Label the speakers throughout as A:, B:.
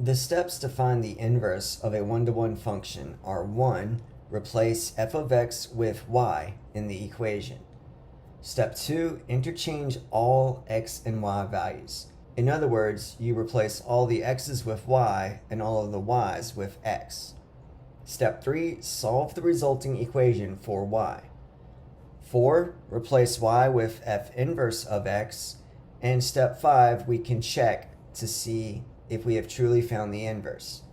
A: The steps to find the inverse of a one-to-one function are 1. Replace f of x with y in the equation. Step 2. Interchange all x and y values. In other words, you replace all the x's with y and all of the y's with x. Step 3. Solve the resulting equation for y. 4. Replace y with f inverse of x. And step 5, we can check to see if we have truly found the inverse.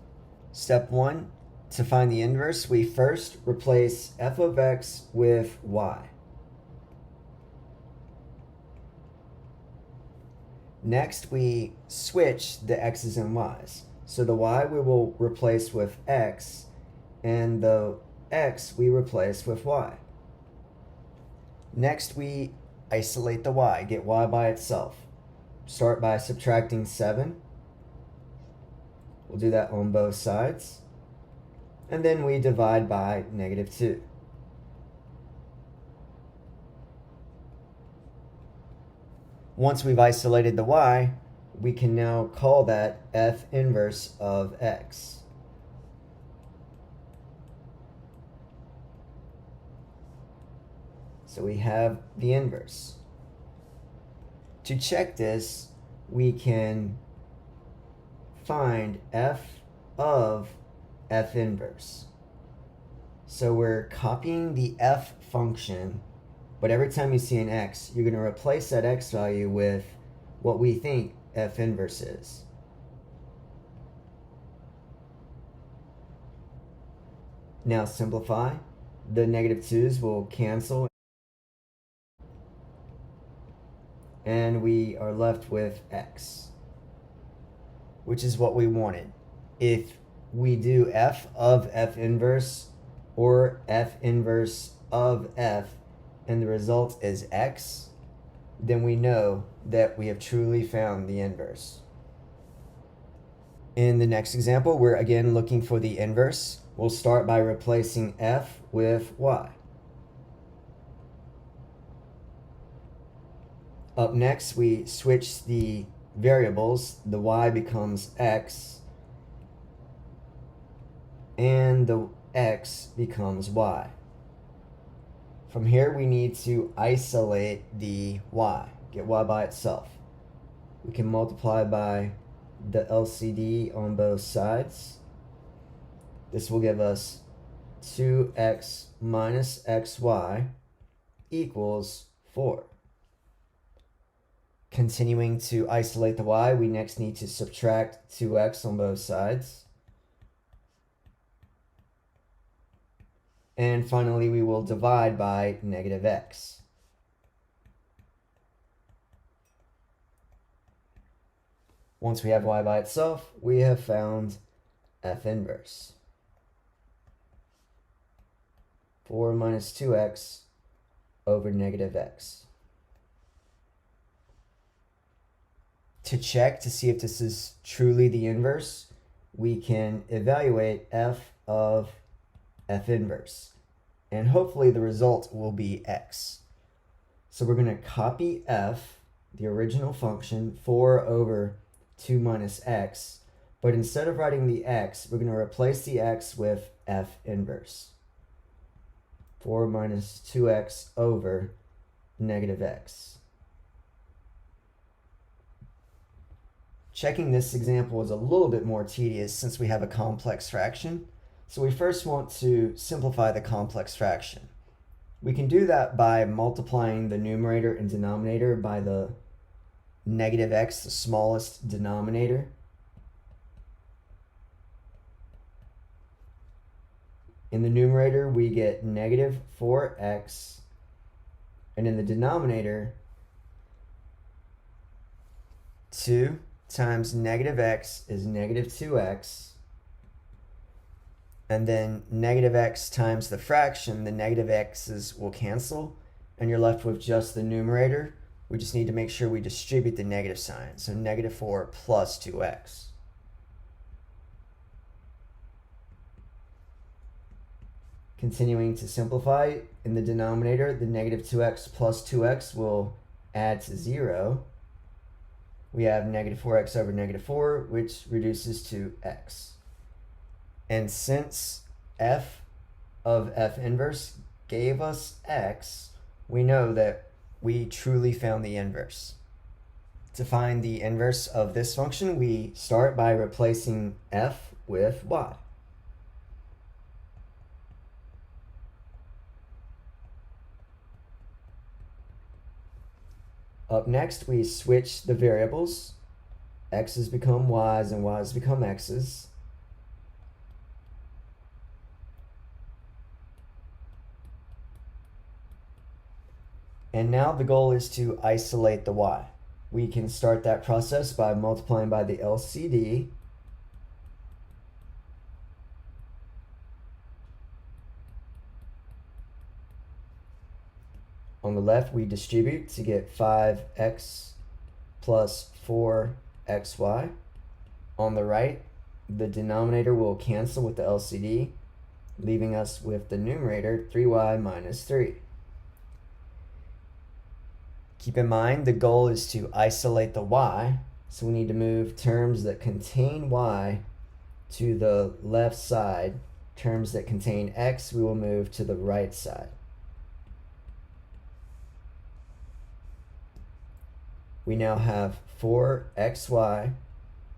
A: Step 1. To find the inverse, we first replace f of x with y. Next, we switch the x's and y's. So the y we will replace with x, and the x we replace with y. Next, we isolate the y, get y by itself. Start by subtracting 7. We'll do that on both sides. And then we divide by -2. Once we've isolated the y, we can now call that f inverse of x. So we have the inverse. To check this, we can find f of f inverse. So we're copying the f function, but every time you see an x, you're going to replace that x value with what we think f inverse is. Now simplify. The -2's will cancel, and we are left with x, which is what we wanted. If we do f of f inverse or f inverse of f and the result is x, then we know that we have truly found the inverse. In the next example, we're again looking for the inverse. We'll start by replacing f with y. Up next, we switch the variables. The y becomes x, and the x becomes y. From here, we need to isolate the y, get y by itself. We can multiply by the LCD on both sides. This will give us 2x minus xy equals 4. Continuing to isolate the y, we next need to subtract 2x on both sides. And finally, we will divide by -x. Once we have y by itself, we have found f inverse. 4 minus 2x over -x. To check to see if this is truly the inverse, we can evaluate f of f inverse, and hopefully the result will be x. So we're going to copy f, the original function, 4 over 2 minus x, but instead of writing the x, we're going to replace the x with f inverse. 4 minus 2x over -x. Checking this example is a little bit more tedious since we have a complex fraction. So we first want to simplify the complex fraction. We can do that by multiplying the numerator and denominator by the -x, the smallest denominator. In the numerator, we get -4x, and in the denominator, 2 times -x is -2x, and then -x times the fraction, the -x's will cancel, and you're left with just the numerator. We just need to make sure we distribute the negative sign, so -4 plus 2x. Continuing to simplify, in the denominator, the -2x plus 2x will add to 0, we have negative 4x over negative 4, which reduces to x. And since f of f inverse gave us x, we know that we truly found the inverse. To find the inverse of this function, we start by replacing f with y. Up next, we switch the variables. X's become y's and y's become x's. And now the goal is to isolate the y. We can start that process by multiplying by the LCD. On the left, we distribute to get 5x plus 4xy. On the right, the denominator will cancel with the LCD, leaving us with the numerator 3y minus 3. Keep in mind, the goal is to isolate the y, so we need to move terms that contain y to the left side. Terms that contain x, we will move to the right side. We now have 4xy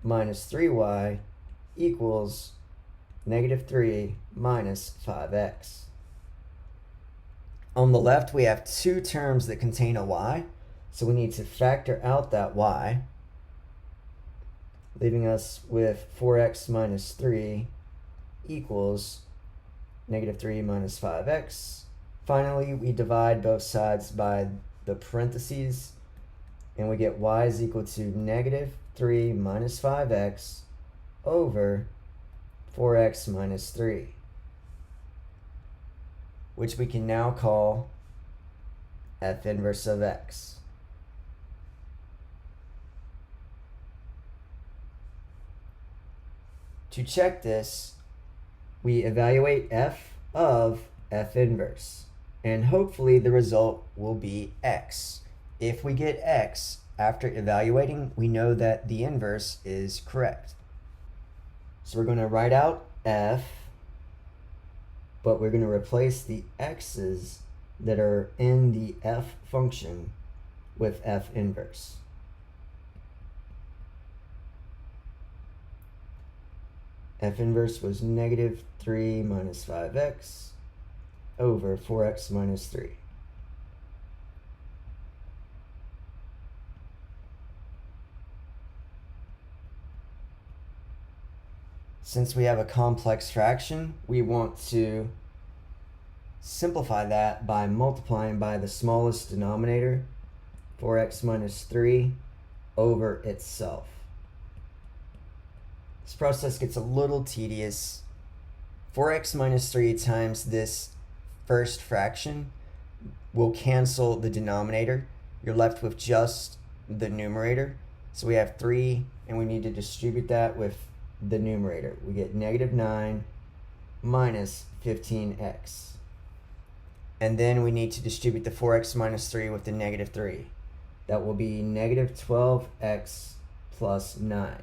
A: minus 3y equals negative 3 minus 5x. On the left, we have two terms that contain a y, so we need to factor out that y, leaving us with 4x minus 3 equals negative 3 minus 5x. Finally, we divide both sides by the parentheses, and we get y is equal to negative 3 minus 5x over 4x minus 3, which we can now call f inverse of x. To check this, we evaluate f of f inverse, and hopefully the result will be x. If we get x after evaluating, we know that the inverse is correct. So we're going to write out f, but we're going to replace the x's that are in the f function with f inverse. F inverse was negative 3 minus 5x over 4x minus 3. Since we have a complex fraction, we want to simplify that by multiplying by the smallest denominator, 4x minus 3, over itself. This process gets a little tedious. 4x minus 3 times this first fraction will cancel the denominator. You're left with just the numerator. So we have 3, and we need to distribute that with the numerator. We get negative 9 minus 15x. And then we need to distribute the 4x minus 3 with the negative 3. That will be negative 12x plus 9.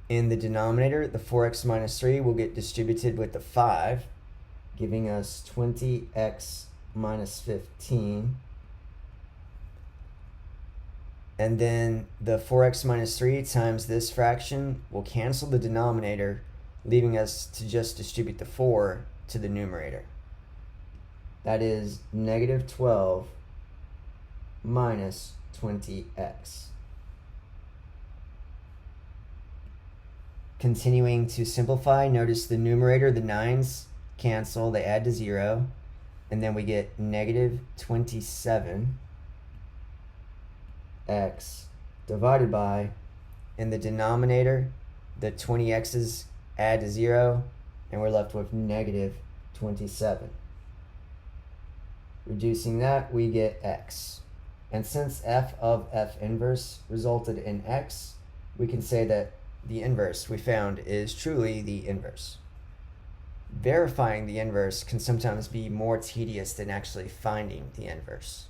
A: In the denominator, the 4x minus 3 will get distributed with the 5, giving us 20x minus 15. And then the 4x minus 3 times this fraction will cancel the denominator, leaving us to just distribute the 4 to the numerator. That is negative 12 minus 20x. Continuing to simplify, notice the numerator, the 9's cancel, they add to 0, and then we get negative 27x divided by, in the denominator, the 20x's add to 0, and we're left with negative 27. Reducing that, we get x. And since f of f inverse resulted in x, we can say that the inverse we found is truly the inverse. Verifying the inverse can sometimes be more tedious than actually finding the inverse.